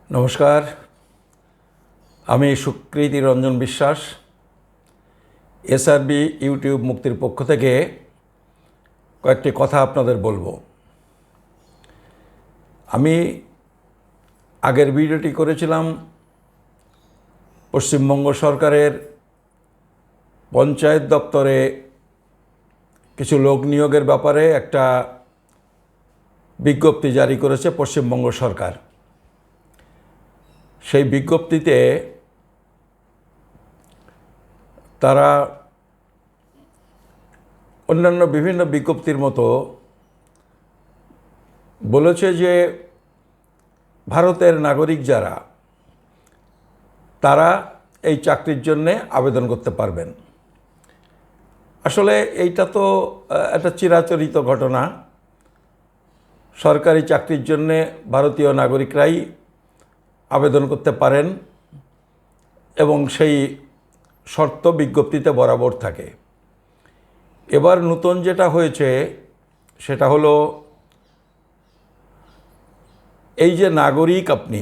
নমস্কার, আমি সুকৃতি রঞ্জন বিশ্বাস এসআরবি ইউটিউব মুক্তির পক্ষ থেকে কয়েকটি কথা আপনাদের বলবো। আমি আগের ভিডিওটি করেছিলাম পশ্চিমবঙ্গ সরকারের পঞ্চায়েত দপ্তরে কিছু লোক নিয়োগের ব্যাপারে একটা বিজ্ঞপ্তি জারি করেছে পশ্চিমবঙ্গ সরকার। সেই বিজ্ঞপ্তিতে তারা অন্যান্য বিভিন্ন বিজ্ঞপ্তির মতো বলেছে যে ভারতের নাগরিক যারা তারা এই চাকরির জন্যে আবেদন করতে পারবেন। আসলে এইটা তো একটা চিরাচরিত ঘটনা। সরকারি চাকরির জন্যে ভারতীয় নাগরিকরাই আবেদন করতে পারেন এবং সেই শর্ত বিজ্ঞপ্তিতে বরাবর থাকে। এবার নতুন যেটা হয়েছে সেটা হলো এই যে নাগরিক আপনি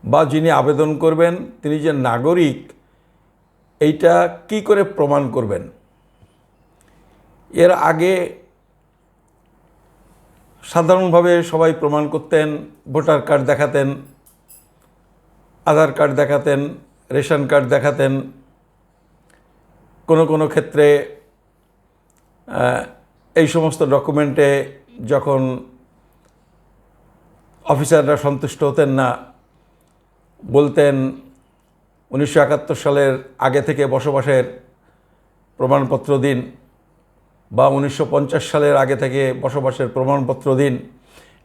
বা যিনি আবেদন করবেন তিনি যে নাগরিক, এইটা কি করে প্রমাণ করবেন? এর আগে সাধারণভাবে সবাই প্রমাণ করতেন, ভোটার কার্ড দেখাতেন, আধার কার্ড দেখাতেন, রেশন কার্ড দেখাতেন। কোনো কোনো ক্ষেত্রে এই সমস্ত ডকুমেন্টে যখন অফিসাররা সন্তুষ্ট হতেন না, বলতেন 1971 সালের আগে থেকে বসবাসের প্রমাণপত্র দিন বা 1950 সালের আগে থেকে বসবাসের প্রমাণপত্র দিন।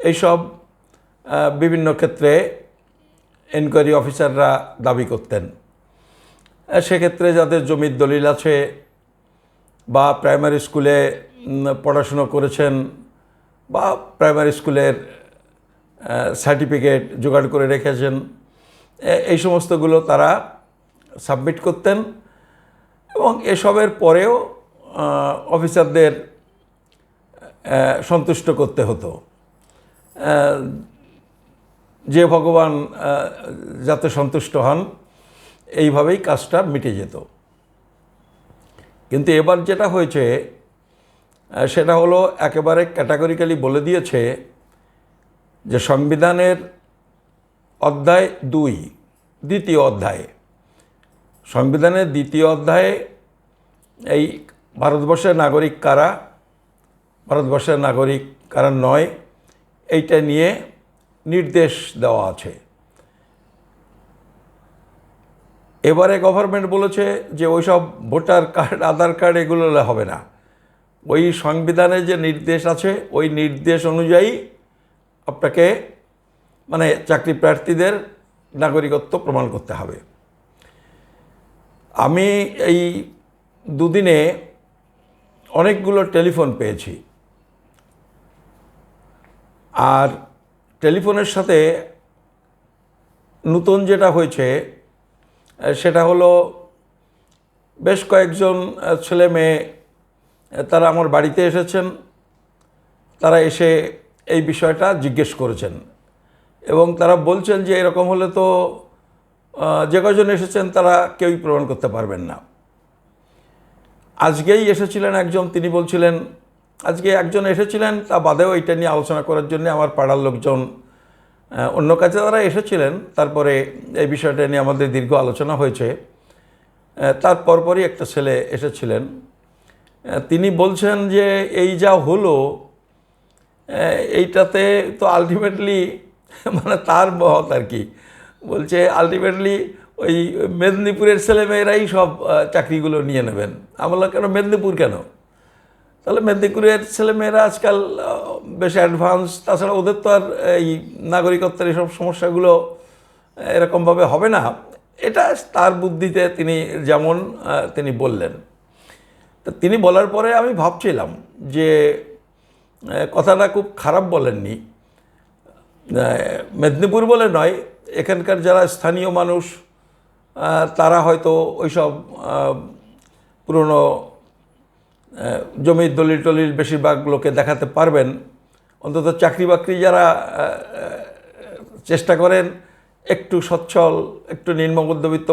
এইসব বিভিন্ন ক্ষেত্রে এনকোয়ারি অফিসাররা দাবি করতেন। সেক্ষেত্রে যাদের জমির দলিল আছে বা প্রাইমারি স্কুলে পড়াশুনো করেছেন বা প্রাইমারি স্কুলের সার্টিফিকেট জোগাড় করে রেখেছেন, এই সমস্তগুলো তারা সাবমিট করতেন এবং এসবের পরেও অফিসারদের সন্তুষ্ট করতে হতো যে ভগবান যাতে সন্তুষ্ট হন, এইভাবেই কাজটা মিটে যেত। কিন্তু এবার যেটা হয়েছে সেটা হলো একেবারে ক্যাটাগরিক্যালি বলে দিয়েছে যে সংবিধানের অধ্যায় 2, দ্বিতীয় অধ্যায়ে, সংবিধানের দ্বিতীয় অধ্যায়ে এই ভারতবর্ষের নাগরিক কারা, ভারতবর্ষের নাগরিক কারা নয়, এইটা নিয়ে নির্দেশ দেওয়া আছে। এবারে গভর্নমেন্ট বলেছে যে ওইসব ভোটার কার্ড, আধার কার্ড এগুলো হবে না। ওই সংবিধানে যে নির্দেশ আছে ওই নির্দেশ অনুযায়ী আপনাকে মানে চাকরি প্রার্থীদের নাগরিকত্ব প্রমাণ করতে হবে। আমি এই দুদিনে অনেকগুলো টেলিফোন পেয়েছি, আর টেলিফোনের সাথে নতুন যেটা হয়েছে সেটা হলো বেশ কয়েকজন ছেলে মেয়ে তারা আমার বাড়িতে এসেছেন। তারা এসে এই বিষয়টা জিজ্ঞেস করেছেন এবং তারা বলছেন যে এরকম হলে তো যে কজন এসেছেন তারা কেউই প্রমাণ করতে পারবেন না। আজকেই এসেছিলেন একজন, তিনি বলছিলেন, আজকে একজন এসেছিলেন, তা বাদেও এটা নিয়ে আলোচনা করার জন্য আমার পাড়ার লোকজন অন্য কাজে তারা এসেছিলেন। তারপরে এই বিষয়টা নিয়ে আমাদের দীর্ঘ আলোচনা হয়েছে। তার পরপরই একটা ছেলে এসেছিলেন, তিনি বলছেন যে এই যা হলো এইটাতে তো আলটিমেটলি মানে তার মত আর কি বলছে, আলটিমেটলি ওই মেদিনীপুরের ছেলেমেয়েরাই সব চাকরিগুলো নিয়ে নেবেন। আমরা কেন মেদিনীপুর কেন? তাহলে মেদিনীপুরের ছেলেমেয়েরা আজকাল বেশ অ্যাডভান্স, তাছাড়া ওদের তো আর এই নাগরিকত্বের এসব সমস্যাগুলো এরকমভাবে হবে না। এটা তার বুদ্ধিতে তিনি বললেন। তো তিনি বলার পরে আমি ভাবছিলাম যে কথাটা খুব খারাপ বলেননি। মেদিনীপুর বলে নয়, এখানকার যারা স্থানীয় মানুষ তারা হয়তো ওইসব পুরনো জমির দলিল টলিল বেশিরভাগ লোকে দেখাতে পারবেন। অন্তত চাকরি বাকরি যারা চেষ্টা করেন একটু সচ্ছল, একটু নিম্ন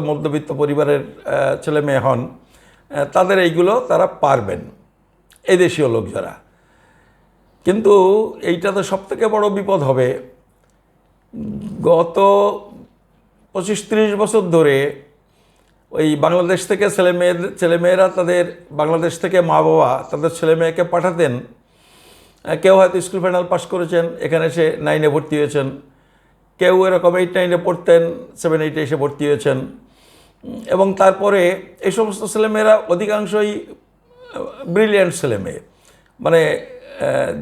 মধ্যবিত্ত পরিবারের ছেলে মেয়ে হন, তাদের এইগুলো তারা পারবেন, এই দেশীয় লোক যারা। কিন্তু এইটাতে সবথেকে বড় বিপদ হবে, গত 25-30 বছর ধরে ওই বাংলাদেশ থেকে ছেলেমেয়েরা তাদের বাংলাদেশ থেকে মা বাবা তাদের ছেলে মেয়েকে পাঠাতেন। কেউ হয়তো স্কুল ফাইনাল পাস করেছেন, এখানে এসে 9-এ ভর্তি হয়েছেন, কেউ এরকম 8-9-এ পড়তেন, 7-8-এ এসে ভর্তি হয়েছেন। এবং তারপরে এই সমস্ত ছেলেমেয়েরা অধিকাংশই ব্রিলিয়ান্ট ছেলেমেয়ে, মানে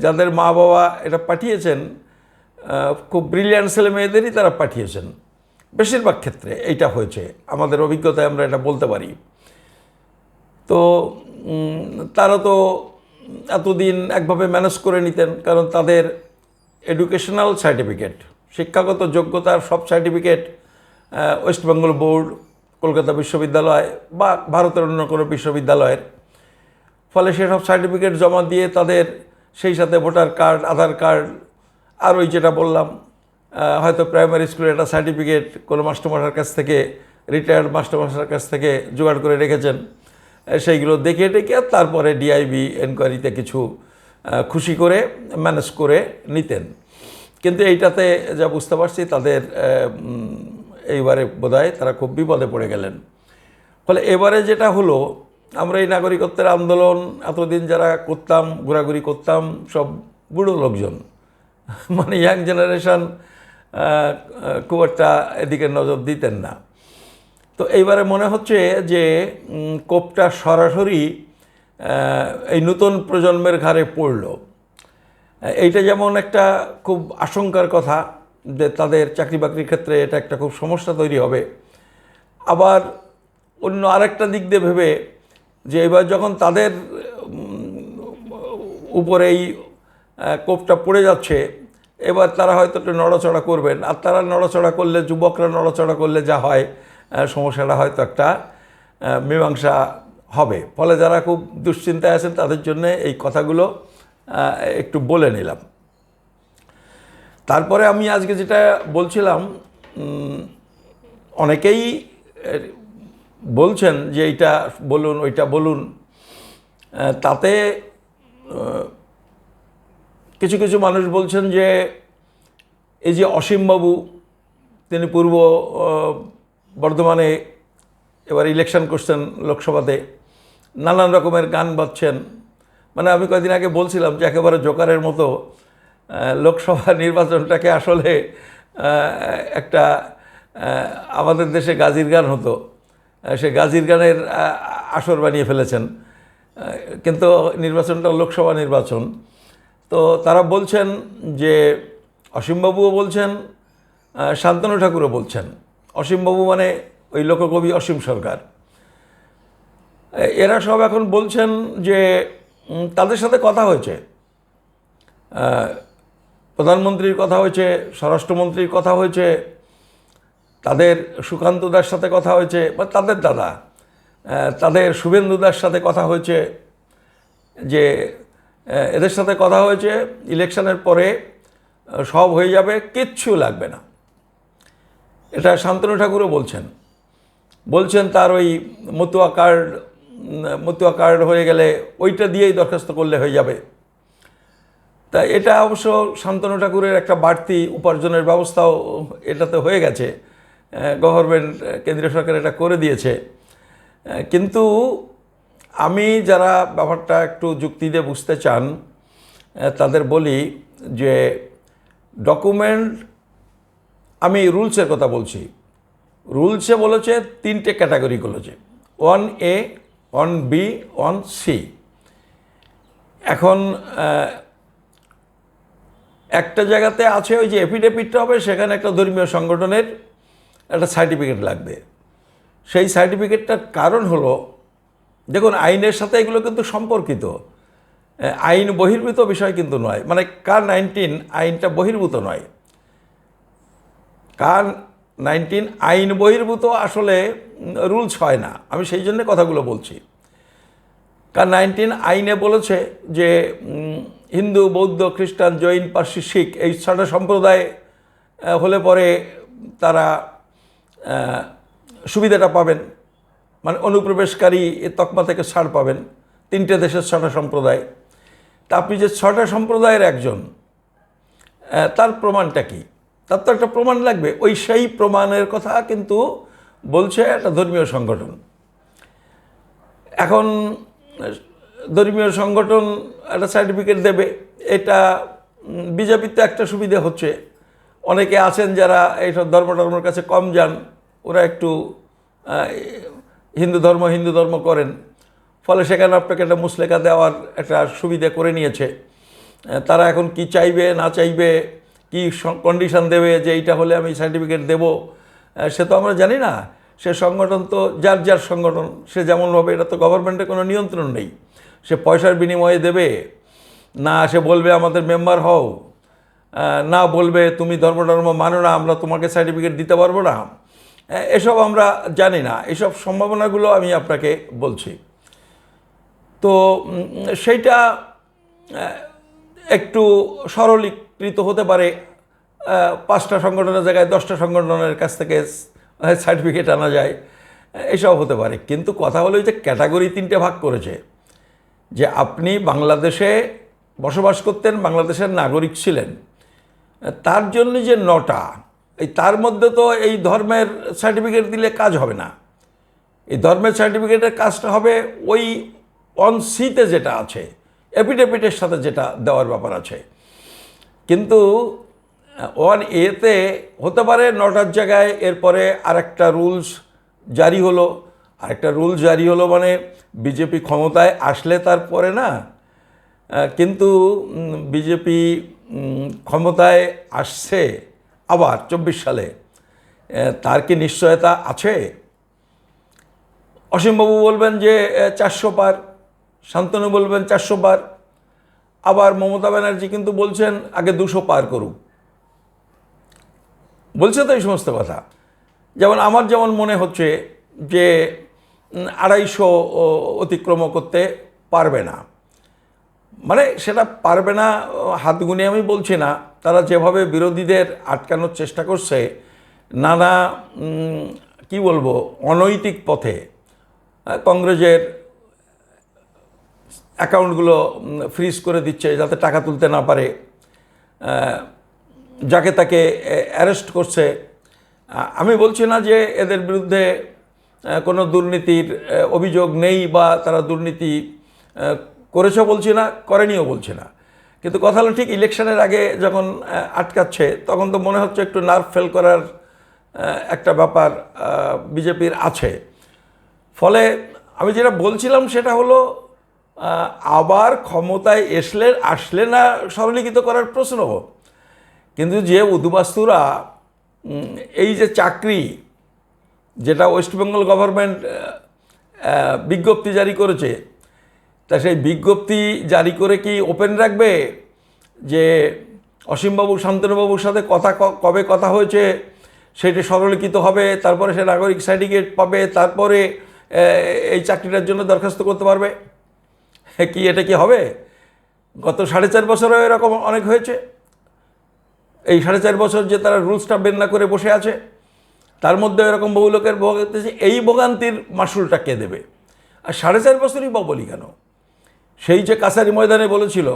যাদের মা বাবা এটা পাঠিয়েছেন খুব ব্রিলিয়ান্ট ছেলে মেয়েদেরই তারা পাঠিয়েছেন। বেশিরভাগ ক্ষেত্রে এইটা হয়েছে, আমাদের অভিজ্ঞতায় আমরা এটা বলতে পারি। তো তারা তো এতদিন একভাবে ম্যানেজ করে নিতেন, কারণ তাদের এডুকেশনাল সার্টিফিকেট, শিক্ষাগত যোগ্যতার সব certificate West Bengal board, Kolkata বিশ্ববিদ্যালয় বা ভারতের অন্য কোনো বিশ্ববিদ্যালয়ের। ফলে সেসব সার্টিফিকেট জমা দিয়ে তাদের সেই সাথে ভোটার কার্ড, আধার কার্ড, আর ওই যেটা বললাম হয়তো প্রাইমারি স্কুলের একটা সার্টিফিকেট কোনো মাস্টারমশাইয়ের কাছ থেকে, রিটায়ার্ড মাস্টারমশাইয়ের কাছ থেকে জোগাড় করে রেখেছেন, সেইগুলো দেখে তারপরে ডিআইবি এনকোয়ারিতে কিছু খুশি করে ম্যানেজ করে নিতেন। কিন্তু এইটাতে যা বুঝতে পারছি তাদের এইবারে বোধহয় তারা খুব বিপদে পড়ে গেলেন। ফলে এবারে যেটা হলো, আমরা এই নাগরিকত্বের আন্দোলন এতদিন যারা করতাম, ঘোরাঘুরি করতাম, সব বুড়ো লোকজন, মানে ইয়াং জেনারেশন খুব একটা এদিকে নজর দিতেন না। তো এইবারে মনে হচ্ছে যে কোপটা সরাসরি এই নতুন প্রজন্মের ঘাড়ে পড়ল। এইটা যেমন একটা খুব আশঙ্কার কথা যে তাদের চাকরি বাকরির ক্ষেত্রে এটা একটা খুব সমস্যা তৈরি হবে। আবার অন্য আরেকটা দিক দিয়ে ভেবে যে এবার যখন তাদের উপরে এই কোপটা পড়ে যাচ্ছে, এবার তারা হয়তো একটু নড়াচড়া করবেন, আর তারা নড়াচড়া করলে, যুবকরা নড়াচড়া করলে যা হয়, সমস্যাটা হয়তো একটা মীমাংসা হবে। ফলে যারা খুব দুশ্চিন্তায় আছেন তাদের জন্য এই কথাগুলো একটু বলে নিলাম। তারপরে আমি আজকে যেটা বলছিলাম, অনেকেই বলছেন যে এইটা বলুন, ওইটা বলুন। তাতে কিছু কিছু মানুষ বলছেন যে এই যে অসীমবাবু, তিনি পূর্ব বর্ধমানে এবার ইলেকশন করছেন লোকসভাতে, নানান রকমের গান বাজছেন। মানে আমি কয়েকদিন আগে বলছিলাম যে একেবারে জোকারের মতো লোকসভা নির্বাচনটাকে আসলে একটা আমাদের দেশে গাজির গান হতো, সে গাজির গানের আসর বানিয়ে ফেলেছেন। কিন্তু নির্বাচনটা লোকসভা নির্বাচন। তো তারা বলছেন যে অসীমবাবুও বলছেন, শান্তনু ঠাকুরও বলছেন। অসীমবাবু মানে ওই লোককবি অসীম সরকার। এরা সব এখন বলছেন যে তাদের সাথে কথা হয়েছে, প্রধানমন্ত্রীর কথা হয়েছে, স্বরাষ্ট্রমন্ত্রীর কথা হয়েছে, তাদের সুকান্ত দার সাথে কথা হয়েছে, বা তাদের দাদা তাদের শুভেন্দু দার সাথে কথা হয়েছে, যে এদের সাথে কথা হয়েছে, ইলেকশনের পরে সব হয়ে যাবে, কিচ্ছু লাগবে না। এটা শান্তনু ঠাকুরও বলছেন তার ওই মতুয়া কার্ড হয়ে গেলে ওইটা দিয়েই দরখাস্ত করলে হয়ে যাবে। তা এটা অবশ্য শান্তনু ঠাকুরের একটা বাড়তি উপার্জনের ব্যবস্থাও এটাতে হয়ে গেছে, গভর্নমেন্ট, কেন্দ্রীয় সরকার এটা করে দিয়েছে। কিন্তু আমি যারা ব্যাপারটা একটু যুক্তি দিয়ে বুঝতে চান তাদের বলি যে ডকুমেন্ট, আমি রুলসের কথা বলছি, রুলসে বলেছে 3টে ক্যাটাগরি করেছে, 1A, 1B, 1C। এখন একটা জায়গাতে আছে ওই যে এফিডেভিটটা হবে, সেখানে একটা ধর্মীয় সংগঠনের একটা সার্টিফিকেট লাগবে। সেই সার্টিফিকেটটার কারণ হলো, দেখুন আইনের সাথে এগুলো কিন্তু সম্পর্কিত, আইন বহির্ভূত বিষয় কিন্তু নয়। মানে কার 19 আইনটা বহির্ভূত নয়, কার 19 আইন বহির্ভূত আসলে রুলস হয় না। আমি সেই জন্য কথাগুলো বলছি। কার 19 আইনে বলেছে যে হিন্দু, বৌদ্ধ, খ্রিস্টান, জৈন, পার্সি, শিখ এই 6টা সম্প্রদায় হলে পরে তারা সুবিধাটা পাবেন, মানে অনুপ্রবেশকারী তকমা থেকে ছাড় পাবেন। 3টে দেশের 6টা সম্প্রদায়, তা আপনি যে 6টা সম্প্রদায়ের একজন, তার প্রমাণটা কি? তার তো একটা প্রমাণ লাগবে। ওই সেই প্রমাণের কথা কিন্তু বলছে একটা ধর্মীয় সংগঠন। এখন ধর্মীয় সংগঠন একটা সার্টিফিকেট দেবে, এটা বিজেপির তো একটা সুবিধা হচ্ছে, অনেকে আছেন যারা এইসব ধর্মের কাছে কম যান, ওরা একটু হিন্দু ধর্ম করেন, ফলে সেখানে আপনাকে একটা মুসলেখা দেওয়ার একটা সুবিধা করে নিয়েছে। তারা এখন কি চাইবে না চাইবে, কি কন্ডিশন দেবে যে এইটা হলে আমি সার্টিফিকেট দেব, সে তো আমরা জানি না। সে সংগঠন তো যার যার সংগঠন, সে যেমনভাবে, এটা তো গভর্নমেন্টের কোনো নিয়ন্ত্রণ নেই। সে পয়সার বিনিময়ে দেবে না, সে বলবে আমাদের মেম্বার হও, না বলবে তুমি ধর্ম মানো না, আমরা তোমাকে সার্টিফিকেট দিতে পারবো না। এসব আমরা জানি না, এসব সম্ভাবনাগুলো আমি আপনাকে বলছি। তো সেইটা একটু সরলীকৃত হতে পারে, 5টা সংগঠনের জায়গায় 10টা সংগঠনের কাছ থেকে সার্টিফিকেট আনা যায়, এসব হতে পারে। কিন্তু কথা হলো যে ক্যাটাগরি 3টে ভাগ করেছে, যে আপনি বাংলাদেশে বসবাস করতেন, বাংলাদেশের নাগরিক ছিলেন, তার জন্য যে 9টা, এই তার মধ্যে তো এই ধর্মের সার্টিফিকেট দিলে কাজ হবে না। এই ধর্মের সার্টিফিকেটের কাজটা হবে ওই 1C-তে যেটা আছে, এপিডেভিটের সাথে যেটা দেওয়ার ব্যাপার আছে। কিন্তু 1A-তে হতে পারে 9টার জায়গায় এরপরে আরেকটা রুলস জারি হলো। আরেকটা রুলস জারি হলো মানে বিজেপি ক্ষমতায় আসলে তারপরে না, কিন্তু বিজেপি ক্ষমতায় আসছে আবার 24 সালে, তার কি নিশ্চয়তা আছে? অসীমবাবু বলবেন যে 400 পার, শান্তনু বলবেন 400 পার, আবার মমতা ব্যানার্জি কিন্তু বলছেন আগে 200 পার করুক। বলছে তো এই সমস্ত কথা। যেমন আমার যেমন মনে হচ্ছে যে 250 অতিক্রম করতে পারবে না, মানে সেটা পারবে না হাত গুনে আমি বলছি না, তারা যেভাবে বিরোধীদের আটকানোর চেষ্টা করছে নানা কি বলবো অনৈতিক পথে, কংগ্রেসের অ্যাকাউন্টগুলো ফ্রিজ করে দিচ্ছে যাতে টাকা তুলতে না পারে, যাকে তাকে অ্যারেস্ট করছে। আমি বলছি না যে এদের বিরুদ্ধে কোনো দুর্নীতির অভিযোগ নেই বা তারা দুর্নীতি করেছে বলছি না, করেনিও বলছি না, কিন্তু কথা হলো ঠিক ইলেকশনের আগে যখন আটকাচ্ছে তখন তো মনে হচ্ছে একটু নার্ভ ফেল করার একটা ব্যাপার বিজেপির আছে। ফলে আমি যেটা বলছিলাম সেটা হলো আবার ক্ষমতায় আসলে না সরলীকৃত করার প্রশ্ন, কিন্তু যে উদ্বাস্তুরা এই যে চাকরি যেটা ওয়েস্ট বেঙ্গল গভর্নমেন্ট বিজ্ঞপ্তি জারি করেছে, তা সেই বিজ্ঞপ্তি জারি করে কি ওপেন রাখবে যে অসীমবাবু শান্তনুবাবুর সাথে কবে কথা হয়েছে সেটা সরলীকৃত হবে, তারপরে সে নাগরিক সার্টিফিকেট পাবে, তারপরে এই চাকরিটার জন্য দরখাস্ত করতে পারবে? কি এটা কি হবে? গত 4.5 বছরেও এরকম অনেক হয়েছে। এই 4.5 বছর যে তারা রুলসটা বের না করে বসে আছে, তার মধ্যে এরকম বহু লোকের ভোগান্তি, এই ভোগান্তির মাসুলটা কে দেবে? আর 4.5 বছরই বা বলি কেন, সেই যে কাছারি ময়দানে বলেছিল,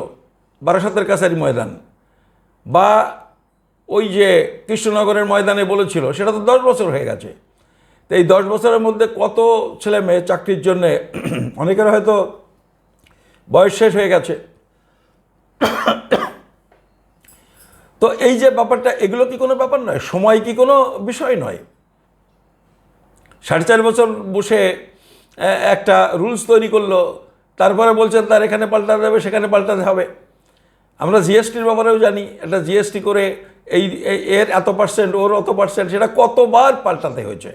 বারাসাতের কাছারি ময়দান, বা ওই যে কৃষ্ণনগরের ময়দানে বলেছিল, সেটা তো 10 বছর হয়ে গেছে। তো এই 10 বছরের মধ্যে কত ছেলে মেয়ে চাকরির জন্যে, অনেকের হয়তো বয়স শেষ হয়ে গেছে। তো এই যে ব্যাপারটা, এগুলো কি কোনো ব্যাপার নয়? সময় কি কোনো বিষয় নয়? 4.5 বছর বসে একটা রুলস তৈরি করলো, তারপরে বলছেন তার এখানে পাল্টাতে হবে সেখানে পাল্টাতে হবে। আমরা জিএসটির ব্যাপারেও জানি, একটা জিএসটি করে এর এত পার্সেন্ট ওর অত পার্সেন্ট, সেটা কতবার পাল্টাতে হয়েছে,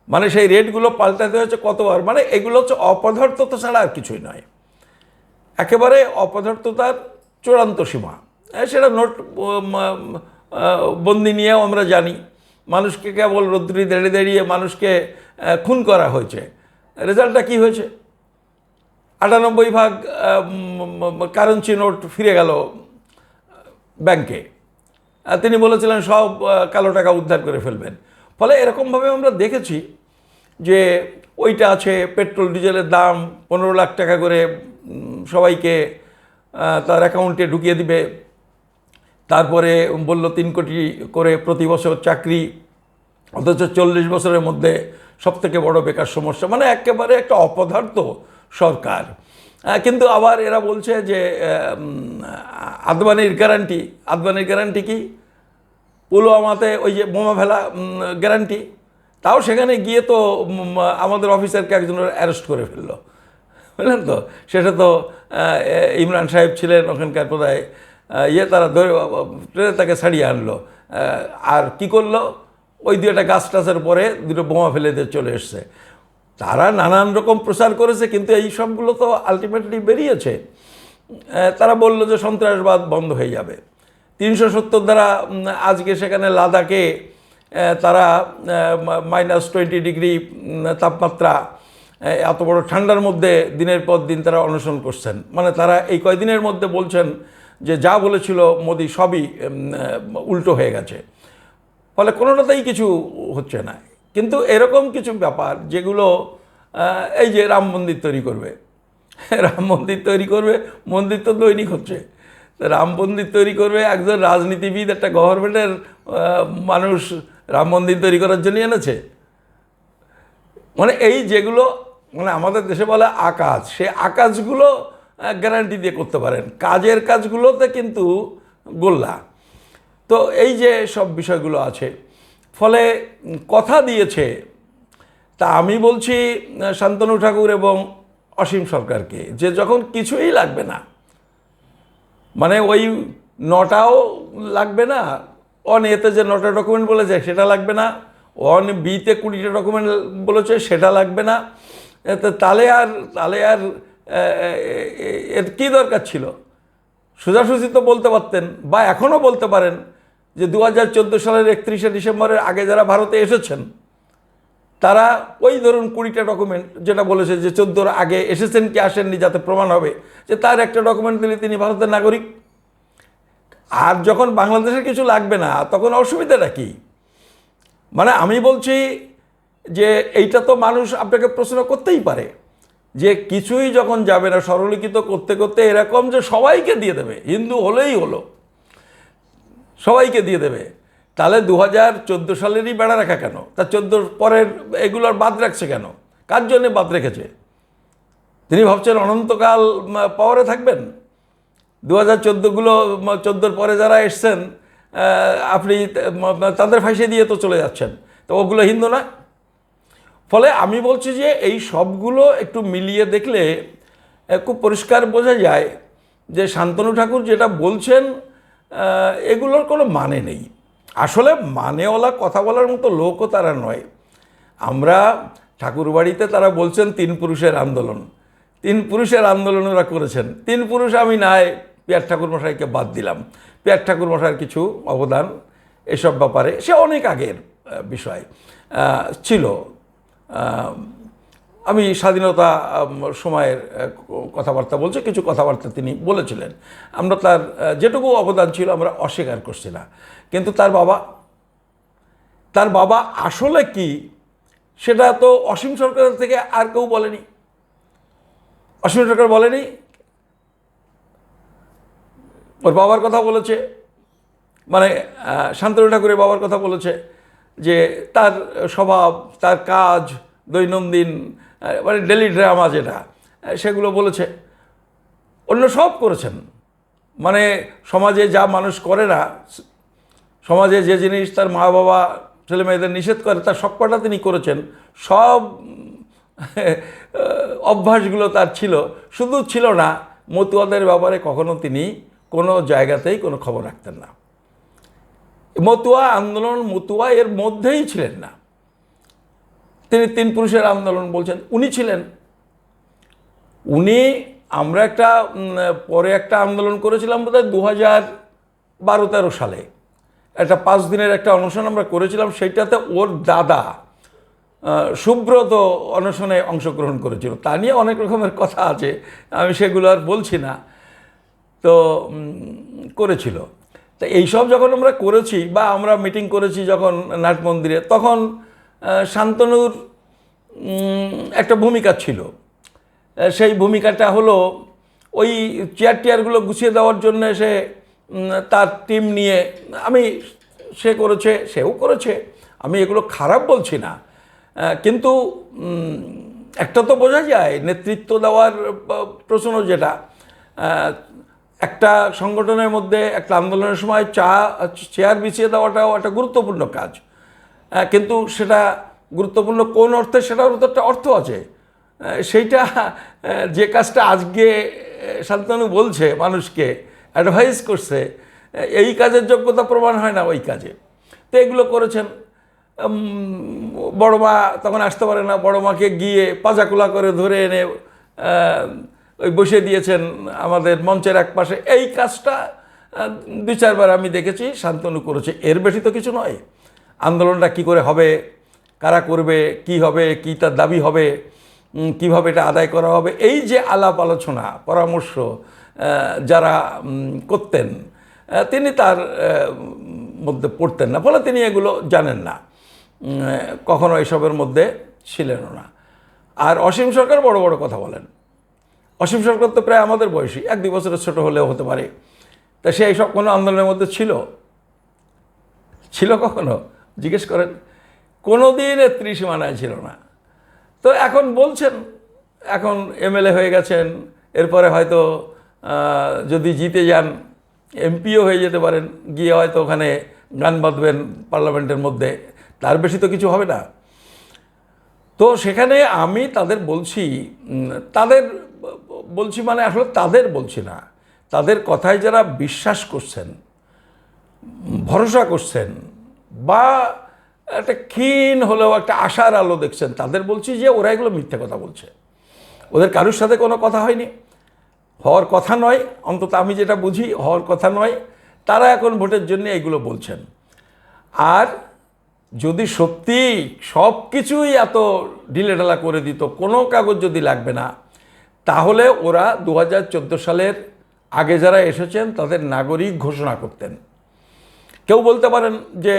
মানে সেই রেটগুলো পাল্টাতে হয়েছে কতবার। মানে এগুলো হচ্ছে অপদার্থতা ছাড়া আর কিছুই নয়, একেবারে অপদার্থতার চূড়ান্ত সীমা। সেটা নোট বন্দি নিয়েও আমরা জানি, মানুষকে কেবল রৌদ্রি দাঁড়িয়ে দাঁড়িয়ে মানুষকে খুন করা হয়েছে। রেজাল্টটা কি হয়েছে? 98% কারেন্সি নোট ফিরে গেল ব্যাংকে। তিনি বলেছিলেন সব কালো টাকা উদ্ধার করে ফেলবেন। ফলে এরকমভাবে আমরা দেখেছি যে ওইটা আছে, পেট্রোল ডিজেলের দাম 15 লাখ টাকা করে সবাইকে তার অ্যাকাউন্টে ঢুকিয়ে দিবে। তারপরে বলল 3 কোটি করে প্রতি বছর চাকরি, অথচ 40 বছরের মধ্যে সবথেকে বড় বেকার সমস্যা, মানে একেবারে একটা অপদার্থ সরকার। কিন্তু আবার এরা বলছে যে আদবানির গ্যারান্টি কি? পুলওয়ামাতে ওই যে বোমা ফেলা গ্যারান্টি, তাও সেখানে গিয়ে তো আমাদের অফিসারকে একজনের অ্যারেস্ট করে ফেললো, বুঝলেন তো। সেটা তো ইমরান সাহেব ছিলেন ওখানকার কোথায় তারা ধরে ট্রেনে তাকে ছাড়িয়ে আনলো। আর কি করলো, ওই 2টা গাছ টাছের পরে 2টো বোমা ফেলে দিয়ে চলে এসছে। তারা নানান রকম প্রচার করেছে, কিন্তু এই সবগুলো তো আলটিমেটলি বেরিয়েছে। তারা বলল যে সন্ত্রাসবাদ বন্ধ হয়ে যাবে। 370 দ্বারা আজকে সেখানে লাদাখে তারা -20 ডিগ্রি তাপমাত্রা, এত বড় ঠান্ডার মধ্যে দিনের পর দিন তারা অনশন করছেন। মানে তারা এই কয়দিনের মধ্যে বলছেন যে যা বলেছিল মোদি সবই উল্টো হয়ে গেছে। ফলে কোনোটাতেই কিছু হচ্ছে না। কিন্তু এরকম কিছু ব্যাপার যেগুলো, এই যে রাম মন্দির তৈরি করবে, মন্দির তো দৈনিক হচ্ছে। রাম মন্দির তৈরি করবে, একজন রাজনীতিবিদ, একটা গভর্নমেন্টের মানুষ রাম মন্দির তৈরি করার জন্য এনেছে। মানে এই যেগুলো মানে আমাদের দেশে বলে আকাজ, সে আকাজগুলো গ্যারান্টি দিয়ে করতে পারেন, কাজের কাজগুলোতে কিন্তু গোল্লা। তো এই যে সব বিষয়গুলো আছে, ফলে কথা দিয়েছে। তা আমি বলছি শান্তনু ঠাকুর এবং অসীম সরকারকে যে যখন কিছুই লাগবে না, মানে ওই 9টাও লাগবে না, অন এতে যে 9টা ডকুমেন্ট বলেছে সেটা লাগবে না, অন বিতে 20টা ডকুমেন্ট বলেছে সেটা লাগবে না, তাহলে আর এর কী দরকার ছিল? সোজাসুজি তো বলতে পারতেন, বা এখনও বলতে পারেন যে 2014 সালের 31শে ডিসেম্বরের আগে যারা ভারতে এসেছেন তারা ওই ধরুন 20টা ডকুমেন্ট, যেটা বলেছে যে 14-র আগে এসেছেন কি আসেননি, যাতে প্রমাণ হবে যে তার একটা ডকুমেন্ট দিলে তিনি ভারতের নাগরিক। আর যখন বাংলাদেশের কিছু লাগবে না তখন অসুবিধাটা কী? মানে আমি বলছি যে এইটা তো মানুষ আপনাকে প্রশ্ন করতেই পারে যে কিছুই যখন যাবে না, সরলীকৃত করতে করতে এরকম যে সবাইকে দিয়ে দেবে, হিন্দু হলেই হলো, সবাইকে দিয়ে দেবে, তাহলে 2014 সালেরই বেড়া রাখা কেন? তার 14 পরের এগুলোর বাদ রাখছে কেন? কার জন্যে বাদ রেখেছে? তিনি ভাবছেন অনন্তকাল পাওয়ারে থাকবেন? 2014গুলো 14 পরে যারা এসছেন আপনি তাদের ফাঁসি দিয়ে তো চলে যাচ্ছেন, তো ওগুলো হিন্দু না? ফলে আমি বলছি যে এই সবগুলো একটু মিলিয়ে দেখলে খুব পরিষ্কার বোঝা যায় যে শান্তনু ঠাকুর যেটা বলছেন এগুলোর কোনো মানে নেই। আসলে মানেওয়ালা কথা বলার মতো লোকও তারা নয়। আমরা ঠাকুরবাড়িতে তারা বলছেন 3 পুরুষের আন্দোলন, 3 পুরুষের আন্দোলন ওরা করেছেন। 3 পুরুষ আমি নাই পিয়ার ঠাকুর মশাইকে বাদ দিলাম। পিয়ার ঠাকুর মশাইয়ের কিছু অবদান এসব ব্যাপারে, সে অনেক আগের বিষয় ছিল। আমি স্বাধীনতা সময়ের কথাবার্তা বলছি, কিছু কথাবার্তা তিনি বলেছিলেন, আমরা তার যেটুকু অবদান ছিল আমরা অস্বীকার করছি না। কিন্তু তার বাবা আসলে কি সেটা তো অসীম সরকারের থেকে আর কেউ বলেনি। অসীম সরকার বলেনি, ওর বাবার কথা বলেছে, মানে শান্তনু ঠাকুরের বাবার কথা বলেছে যে তার স্বভাব, তার কাজ, দৈনন্দিন মানে ডেলি ড্রামা যেটা, সেগুলো বলেছে। অন্য সব করেছেন, মানে সমাজে যা মানুষ করে না, সমাজে যে জিনিস তার মা বাবা ছেলে মেয়েদের নিষেধ করে তার সবকটা তিনি করেছেন। সব অভ্যাসগুলো তার ছিল। শুধু ছিল না, মতুয়াদের ব্যাপারে কখনো তিনি কোনো জায়গাতেই কোনো খবর রাখতেন না। মতুয়া আন্দোলন, মতুয়া এর মধ্যেই ছিলেন না তিনি। 3 পুরুষের আন্দোলন বলছেন, উনি ছিলেন। আমরা পরে একটা আন্দোলন করেছিলাম বোধহয় 2012-13 সালে, একটা 5 দিনের একটা অনশন আমরা করেছিলাম। সেইটাতে ওর দাদা সুব্রত অনশনে অংশগ্রহণ করেছিল। তা নিয়ে অনেক রকমের কথা আছে, আমি সেগুলো আর বলছি না। তো করেছিল। তা এইসব যখন আমরা করেছি বা আমরা মিটিং করেছি যখন নাট মন্দিরে, তখন শান্তনুর একটা ভূমিকা ছিল। সেই ভূমিকাটা হলো ওই চেয়ার টিয়ারগুলো গুছিয়ে দেওয়ার জন্য সে তার টিম নিয়ে সে করেছে, সেও করেছে, আমি এগুলো খারাপ বলছি না, কিন্তু একটা তো বোঝা যায় নেতৃত্ব দেওয়ার প্রশ্ন যেটা, একটা সংগঠনের মধ্যে একটা আন্দোলনের সময় চেয়ার বিছিয়ে দেওয়াটাও একটা গুরুত্বপূর্ণ কাজ, কিন্তু সেটা গুরুত্বপূর্ণ কোন অর্থে সেটার তো একটা অর্থ আছে। সেইটা যে কাজটা আজকে শান্তনু বলছে মানুষকে অ্যাডভাইস করছে, এই কাজের যোগ্যতা প্রমাণ হয় না ওই কাজে। তো এগুলো করেছেন। বড় মা তখন আসতে পারে না, বড় মাকে গিয়ে পাজাকুলা করে ধরে এনে ওই বসে দিয়েছেন আমাদের মঞ্চের এক পাশে। এই কাজটা 2-4 বার আমি দেখেছি শান্তনু করেছে, এর বেশি তো কিছু নয়। আন্দোলনটা কি করে হবে, কারা করবে, কি হবে, কি তার দাবি হবে, কিভাবে এটা আদায় করা হবে, এই যে আলাপ আলোচনা পরামর্শ যারা করতেন, তিনি তার মধ্যে পড়তেন না, ফলে তিনি এগুলো জানেন না, কখনো এসবের মধ্যে ছিলেনও না। আর অসীম সরকার বড় বড় কথা বলেন। অসীম সরকার তো প্রায় আমাদের বয়সী, 1-2 বছরের ছোটো হলেও হতে পারে। তা সে এইসব কোনো আন্দোলনের মধ্যে ছিল কখনো জিজ্ঞেস করেন? কোনো দিন ত্রিসীমানায় ছিল না। তো এখন বলছেন, এখন এমএলএ হয়ে গেছেন, এরপরে হয়তো যদি জিতে যান এমপিও হয়ে যেতে পারেন, গিয়ে হয়তো ওখানে গান বাঁধবেন পার্লামেন্টের মধ্যে, তার বেশি তো কিছু হবে না। তো সেখানে আমি তাদের বলছি মানে আসলে তাদের বলছি না, তাদের কথায় যারা বিশ্বাস করছেন, ভরসা করছেন, বা একটা ক্ষীণ হলেও একটা আশার আলো দেখছেন, তাদের বলছি যে ওরা এগুলো মিথ্যে কথা বলছে। ওদের কারোর সাথে কোনো কথা হয়নি, হওয়ার কথা নয়, অন্তত আমি যেটা বুঝি হওয়ার কথা নয়। তারা এখন ভোটের জন্য এগুলো বলছেন। আর যদি সত্যি সব কিছুই এত ঢিলেঢালা করে দিত, কোনো কাগজ যদি লাগবে না, তাহলে ওরা 2014 সালের আগে যারা এসেছেন তাদের নাগরিক ঘোষণা করতেন। কেউ বলতে পারেন যে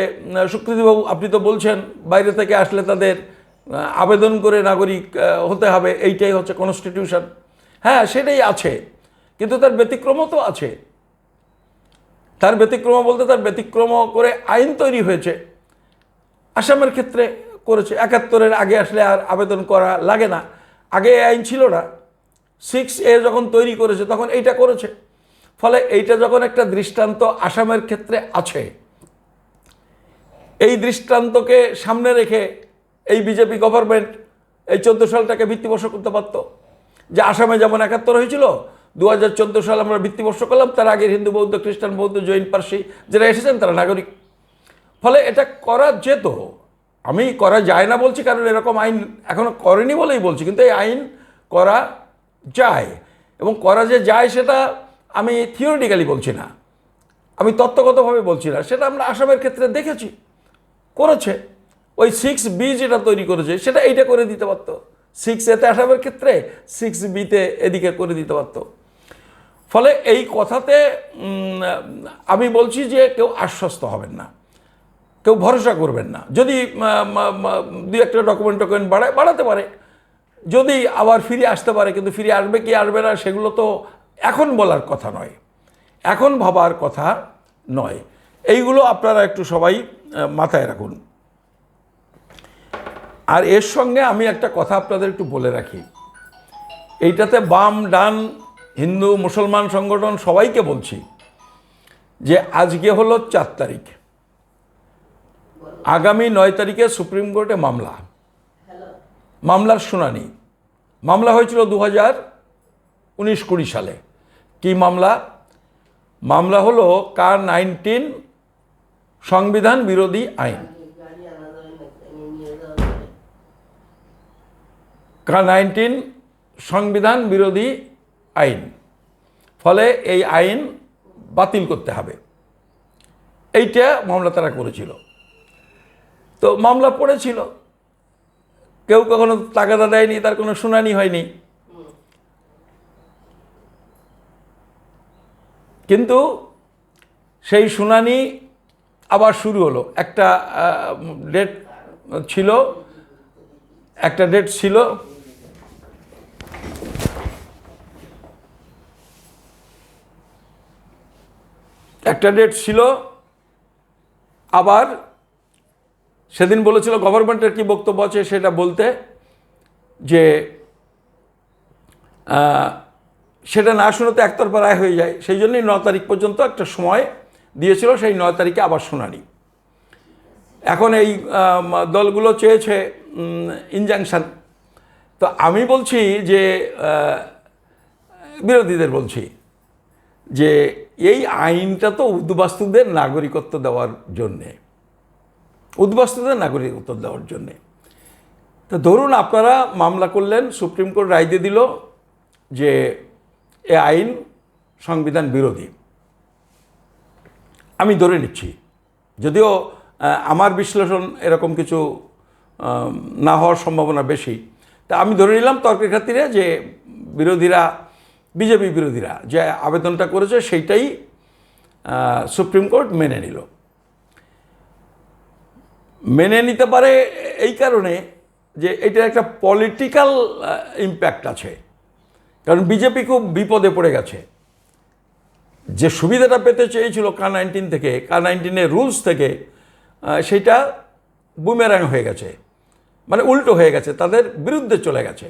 সুকৃতিবাবু আপনি তো বলছেন বাইরে থেকে আসলে তাদের আবেদন করে নাগরিক হতে হবে, এইটাই হচ্ছে কনস্টিটিউশন। হ্যাঁ, সেটাই আছে, কিন্তু তার ব্যতিক্রমও তো আছে। তার ব্যতিক্রম বলতে তার ব্যতিক্রম করে আইন তৈরি হয়েছে। আসামের ক্ষেত্রে করেছে, 71-এর আগে আসলে আর আবেদন করা লাগে না। আগে এই আইন ছিল না, 6A যখন তৈরি করেছে তখন এইটা করেছে। ফলে এইটা যখন একটা দৃষ্টান্ত আসামের ক্ষেত্রে আছে, এই দৃষ্টান্তকে সামনে রেখে এই বিজেপি গভর্নমেন্ট এই 14 সালটাকে ভিত্তিবর্ষ করতে পারত, যে আসামে যেমন 71 হয়েছিল, 2014 সাল আমরা ভিত্তিবর্ষ করলাম, তার আগে হিন্দু, বৌদ্ধ, খ্রিস্টান, বৌদ্ধ, জৈন, পার্সি যারা এসেছেন তারা নাগরিক। ফলে এটা করা যেত, আমি করা যায় না বলছি কারণ এরকম আইন এখনো করেনি বলেই বলছি, কিন্তু এই আইন করা যায়। এবং করা যে যায় সেটা আমি থিওরিটিক্যালি বলছি না, আমি তত্ত্বগতভাবে বলছি না, সেটা আমরা আসামের ক্ষেত্রে দেখেছি করেছে। ওই 6B যেটা তৈরি করেছে সেটা এইটা করে দিতে পারতো, 6A-তে আসামের ক্ষেত্রে, 6B-তে এদিকে করে দিতে পারতো। ফলে এই কথাতে আমি বলছি যে কেউ আশ্বস্ত হবেন না, কেউ ভরসা করবেন না। যদি 2-একটা ডকুমেন্ট বাড়াতে পারে, যদি আবার ফিরে আসতে পারে, কিন্তু ফিরে আসবে কি আসবে না সেগুলো তো এখন বলার কথা নয়, এখন ভাবার কথা নয়। এইগুলো আপনারা একটু সবাই মাথায় রাখুন। আর এর সঙ্গে আমি একটা কথা আপনাদের একটু বলে রাখি, এইটাতে বাম ডান হিন্দু মুসলমান সংগঠন সবাইকে বলছি যে আজকে হলো 4 তারিখ, আগামী 9 তারিখে সুপ্রিম কোর্টে মামলার শুনানি। মামলা হয়েছিল 2019-20 সালে। কি মামলা? মামলা হলো Car-19 সংবিধান বিরোধী আইন। Car-19 সংবিধান বিরোধী আইন, ফলে এই আইন বাতিল করতে হবে, এইটা মামলা তারা করেছিল। তো মামলা পড়েছিল, কেউ কখনো তাগাদা দেয়নি, তার কোনো শুনানি হয়নি। কিন্তু সেই শুনানি আবার শুরু হলো। একটা ডেট ছিল একটা ডেট ছিল একটা ডেট ছিল আবার সেদিন বলেছিল গভর্নমেন্টের কি বক্তব্য আছে সেটা বলতে, যে সেটা না শুনতে একতরফা রায় হয়ে যায়, সেই জন্যই 9 তারিখ পর্যন্ত একটা সময় দিয়েছিল, সেই 9 তারিখে আবার শুনানি। এখন এই দলগুলো চেয়েছে ইনজাংশন। তো আমি বলছি যে বিরোধীদের বলছি যে এই আইনটা তো উদ্বাস্তুদের নাগরিকত্ব দেওয়ার জন্যে, উদ্বাস্তুদের নাগরিকত্ব দেওয়ার জন্যে। তো ধরুন আপনারা মামলা করলেন, সুপ্রিম কোর্ট রায় দিয়ে দিল যে এ আইন সংবিধান বিরোধী। আমি ধরে নিচ্ছি, যদিও আমার বিশ্লেষণ এরকম কিছু না হওয়ার সম্ভাবনা বেশি, তা আমি ধরে নিলাম তর্কের খাতিরে যে বিরোধীরা, বিজেপি বিরোধীরা যে আবেদনটা করেছে সেইটাই সুপ্রিম কোর্ট মেনে নিল। মেনে নিতে পারে এই কারণে যে এটার একটা পলিটিক্যাল ইম্প্যাক্ট আছে, কারণ বিজেপি খুব বিপদে পড়ে গেছে। যে সুবিধাটা পেতে চেয়েছিল K-19 থেকে, K-19-এর রুলস থেকে, সেটা বুমেরাং হয়ে গেছে, মানে উল্টো হয়ে গেছে, তাদের বিরুদ্ধে চলে গেছে।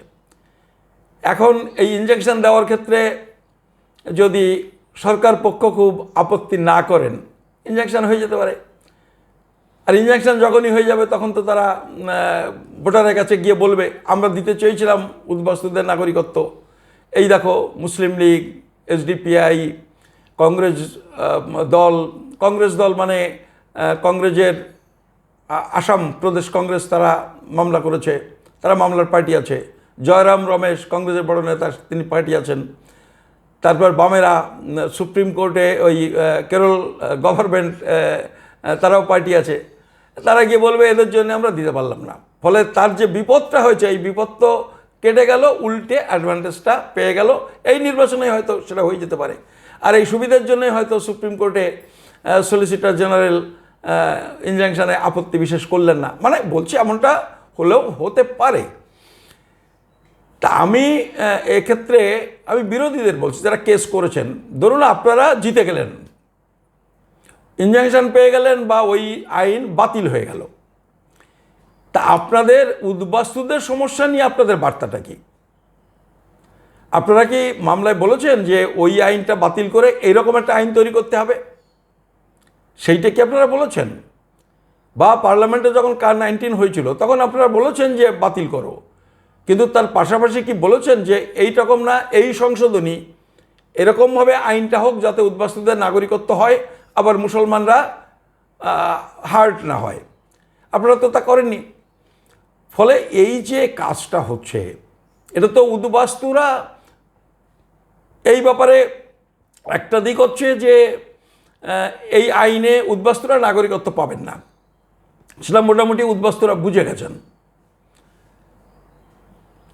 এখন এই ইনজেকশন দেওয়ার ক্ষেত্রে যদি সরকার পক্ষ খুব আপত্তি না করেন, ইনজেকশন হয়ে যেতে পারে। আর ইনজেকশন যখনই হয়ে যাবে তখন তো তারা ভোটারের কাছে গিয়ে বলবে আমরা দিতে চেয়েছিলাম উদ্বাস্তুদের নাগরিকত্ব, এই দেখো মুসলিম লীগ, SDPI, কংগ্রেস দল মানে কংগ্রেসের আসাম প্রদেশ কংগ্রেস, তারা মামলা করেছে, তারা মামলার পার্টি আছে। জয়রাম রমেশ কংগ্রেসের বড় নেতা, তিনি পার্টি আছেন। তারপর বামেরা সুপ্রিম কোর্টে ওই কেরল গভর্নমেন্ট, তারাও পার্টি আছে। তারা গিয়ে বলবে এদের জন্য আমরা দিতে পারলাম না। ফলে তার যে বিপদটা হয়েছে, এই বিপদ তো কেটে গেল, উল্টে অ্যাডভান্টেজটা পেয়ে গেল। এই নির্বাচনে হয়তো সেটা হয়ে যেতে পারে। আর এই সুবিধার জন্যই হয়তো সুপ্রিম কোর্টে সলিসিটর জেনারেল ইনজাংশনে আপত্তি বিশেষ করলেন না, মানে বলছি এমনটা হলেও হতে পারে। তা আমি এক্ষেত্রে আমি বিরোধীদের বলছি যারা কেস করেছেন, ধরুন আপনারা জিতে গেলেন, ইনজাংশন পেয়ে গেলেন বা ওই আইন বাতিল হয়ে গেল, তা আপনাদের উদ্বাস্তুদের সমস্যা নিয়ে আপনাদের বার্তাটা কি? আপনারা কি মামলায় বলেছেন যে ওই আইনটা বাতিল করে এইরকম একটা আইন তৈরি করতে হবে? সেইটা কি আপনারা বলেছেন? বা পার্লামেন্টে যখন K-19 হয়েছিল তখন আপনারা বলেছেন যে বাতিল করো, কিন্তু তার পাশাপাশি কি বলেছেন যে এইরকম না, এই সংশোধনী এরকমভাবে আইনটা হোক যাতে উদ্বাস্তুদের নাগরিকত্ব হয়, আবার মুসলমানরা হার্ট না হয়? আপনারা তো তা করেননি। ফলে এই যে কাজটা হচ্ছে, এটা তো উদ্বাস্তুরা, এই ব্যাপারে একটা দিক হচ্ছে যে এই আইনে উদ্বাস্তুরা নাগরিকত্ব পাবেন না, সেটা মোটামুটি উদ্বাস্তুরা বুঝে গেছেন।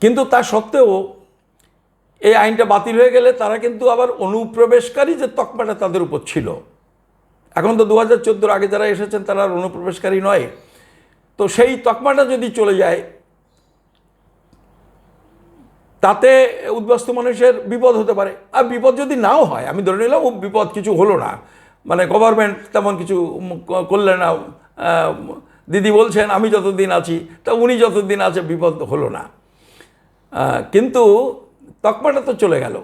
কিন্তু তা সত্ত্বেও এই আইনটা বাতিল হয়ে গেলে তারা কিন্তু আবার অনুপ্রবেশকারী যে তকমাটা তাদের উপর ছিল, এখন তো 2014 আগে যারা এসেছেন তারা আর অনুপ্রবেশকারী নয়, তো সেই তকমাটা যদি চলে যায় তাতে উদ্বাস্তু মানুষের বিপদ হতে পারে। আর বিপদ যদি নাও হয়, আমি ধরে নিলাম বিপদ কিছু হলো না, মানে গভর্নমেন্ট তেমন কিছু করলেন না, দিদি বলছেন আমি যতদিন আছি, তা উনি যতদিন আছে বিপদ হলো না, কিন্তু তকমাটা তো চলে গেল,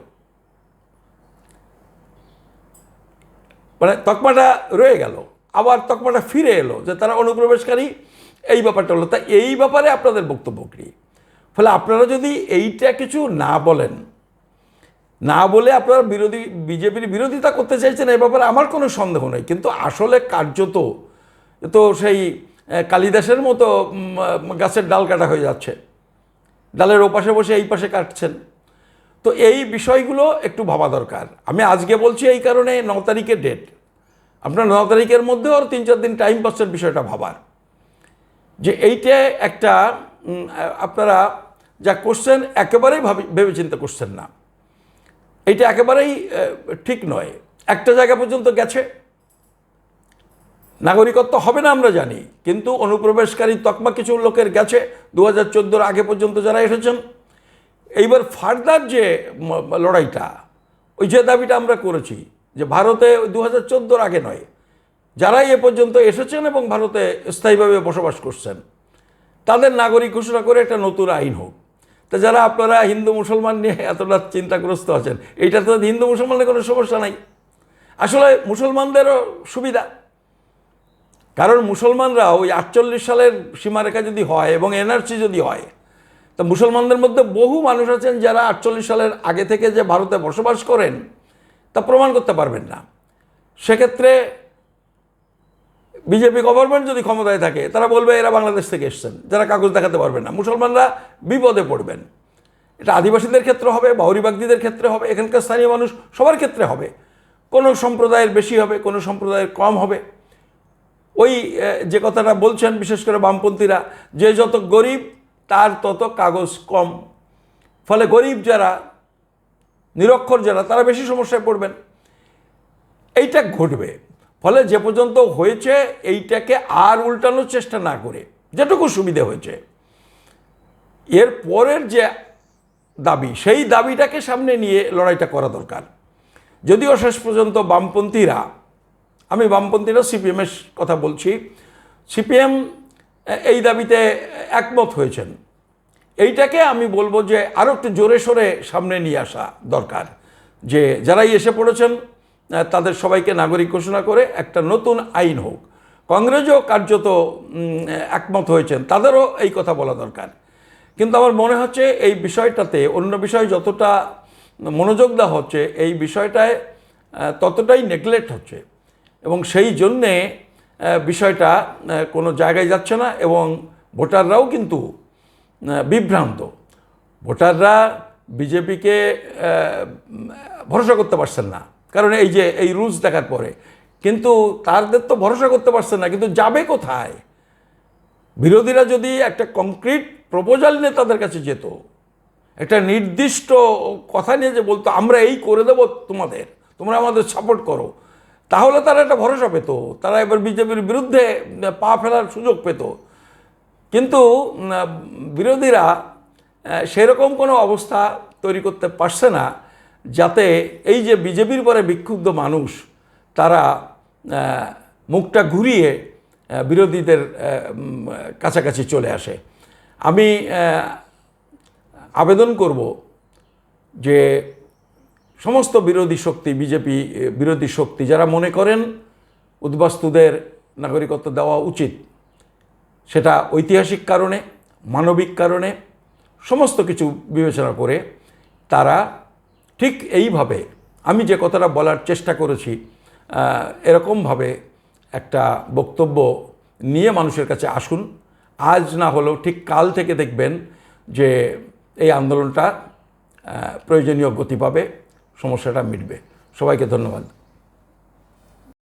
মানে তকমাটা রয়ে গেল, আবার তকমাটা ফিরে এলো যে তারা অনুপ্রবেশকারী, এই ব্যাপারটা হলো। তা এই ব্যাপারে আপনাদের বক্তব্য কী? ফলে আপনারা যদি এইটা কিছু না বলেন, না বলে আপনারা বিজেপির বিরোধিতা করতে চাইছেন, এই ব্যাপারে আমার কোনো সন্দেহ নেই, কিন্তু আসলে কার্যত তো সেই কালিদাসের মতো গাছের ডাল কাটা হয়ে যাচ্ছে, ডালের ওপাশে বসে এই পাশে কাটছেন। তো এই বিষয়গুলো একটু ভাবা দরকার। আমি আজকে বলছি এই কারণে 9 তারিখের ডেট, আপনার 9 তারিখের মধ্যেও আর 3-4 দিন টাইম পাচ্ছেন বিষয়টা ভাবার, যে এইটা একটা আপনারা যা করছেন একেবারেই ভেবেচিন্তে করছেন না, এইটা একেবারেই ঠিক নয়। একটা জায়গা পর্যন্ত গেছে, নাগরিকত্ব হবে না আমরা জানি, কিন্তু অনুপ্রবেশকারী তকমা কিছু লোকের গেছে 2014 আগে পর্যন্ত যারা এসেছেন। এইবার ফার্দার যে লড়াইটা, ওই যে দাবিটা আমরা করেছি যে ভারতে 2014 আগে নয়, যারাই এ পর্যন্ত এসেছেন এবং ভারতে স্থায়ীভাবে বসবাস করছেন তাদের নাগরিক ঘোষণা করে একটা নতুন আইন হোক। তা যারা আপনারা হিন্দু মুসলমান নিয়ে এতটা চিন্তাগ্রস্ত আছেন, এইটা তো হিন্দু মুসলমানের কোনো সমস্যা নাই, আসলে মুসলমানদেরও সুবিধা। কারণ মুসলমানরা ওই 48 সালের সীমারেখা যদি হয় এবং এনআরসি যদি হয়, তা মুসলমানদের মধ্যে বহু মানুষ আছেন যারা 48 সালের আগে থেকে যে ভারতে বসবাস করেন তা প্রমাণ করতে পারবেন না। সেক্ষেত্রে বিজেপি গভর্নমেন্ট যদি ক্ষমতায় থাকে তারা বলবে এরা বাংলাদেশ থেকে এসছেন, যারা কাগজ দেখাতে পারবেন না। মুসলমানরা বিপদে পড়বেন। এটা আদিবাসীদের ক্ষেত্রে হবে, বাউরিবাগদিদের ক্ষেত্রে হবে, এখানকার স্থানীয় মানুষ সবার ক্ষেত্রে হবে। কোনো সম্প্রদায়ের বেশি হবে, কোনো সম্প্রদায়ের কম হবে। ওই যে কথাটা বলছেন বিশেষ করে বামপন্থীরা, যে যত গরিব তার তত কাগজ কম, ফলে গরিব যারা, নিরক্ষর যারা, তারা বেশি সমস্যায় পড়বেন। এইটা ঘটবে। ফলে যে পর্যন্ত হয়েছে এইটাকে আর উল্টানোর চেষ্টা না করে যেটুকু সুবিধে হয়েছে, এর পরের যে দাবি, সেই দাবিটাকে সামনে নিয়ে লড়াইটা করা দরকার। যদিও শেষ পর্যন্ত বামপন্থীরা, আমি বামপন্থীরা সিপিএমের কথা বলছি, সিপিএম এই দাবিতে একমত হয়েছেন। এইটাকে আমি বলবো যে আরও একটু জোরে সোরে সামনে নিয়ে আসা দরকার, যে যারাই এসে পড়েছেন তাদের সবাইকে নাগরিক ঘোষণা করে একটা নতুন আইন হোক। কংগ্রেসও কার্যত একমত হয়েছেন, তাদেরও এই কথা বলা দরকার। কিন্তু আমার মনে হচ্ছে এই বিষয়টাতে অন্য বিষয় যতটা মনোযোগ দেওয়া হচ্ছে, এই বিষয়টায় ততটাই নেগলেক্ট হচ্ছে, এবং সেই জন্যে বিষয়টা কোনো জায়গায় যাচ্ছে না। এবং ভোটাররাও কিন্তু বিভ্রান্ত। ভোটাররা বিজেপিকে ভরসা করতে পারছেন না, কারণ এই যে এই রুলস দেখার পরে। কিন্তু তাদের তো ভরসা করতে পারছেন না, কিন্তু যাবে কোথায়? বিরোধীরা যদি একটা কংক্রিট প্রপোজাল নিয়ে তাদের কাছে যেত, একটা নির্দিষ্ট কথা নিয়ে যে বলতো আমরা এই করে দেবো তোমাদের, তোমরা আমাদের সাপোর্ট করো, তাহলে তারা একটা ভরসা পেত, তারা এবার বিজেপির বিরুদ্ধে পা ফেলার সুযোগ পেত। কিন্তু বিরোধীরা সেরকম কোনো অবস্থা তৈরি করতে পারছে না যাতে এই যে বিজেপির পরে বিক্ষুব্ধ মানুষ তারা মুখটা ঘুরিয়ে বিরোধীদের কাছাকাছি চলে আসে। আমি আবেদন করব যে সমস্ত বিরোধী শক্তি, বিজেপি বিরোধী শক্তি যারা মনে করেন উদ্বাস্তুদের নাগরিকত্ব দেওয়া উচিত, সেটা ঐতিহাসিক কারণে, মানবিক কারণে, সমস্ত কিছু বিবেচনা করে তারা ঠিক এইভাবে আমি যে কথাটা বলার চেষ্টা করেছি এরকমভাবে একটা বক্তব্য নিয়ে মানুষের কাছে আসুন। আজ না হলেও ঠিক কাল থেকে দেখবেন যে এই আন্দোলনটা প্রয়োজনীয় গতি পাবে, সমস্যাটা মিটবে। সবাইকে ধন্যবাদ।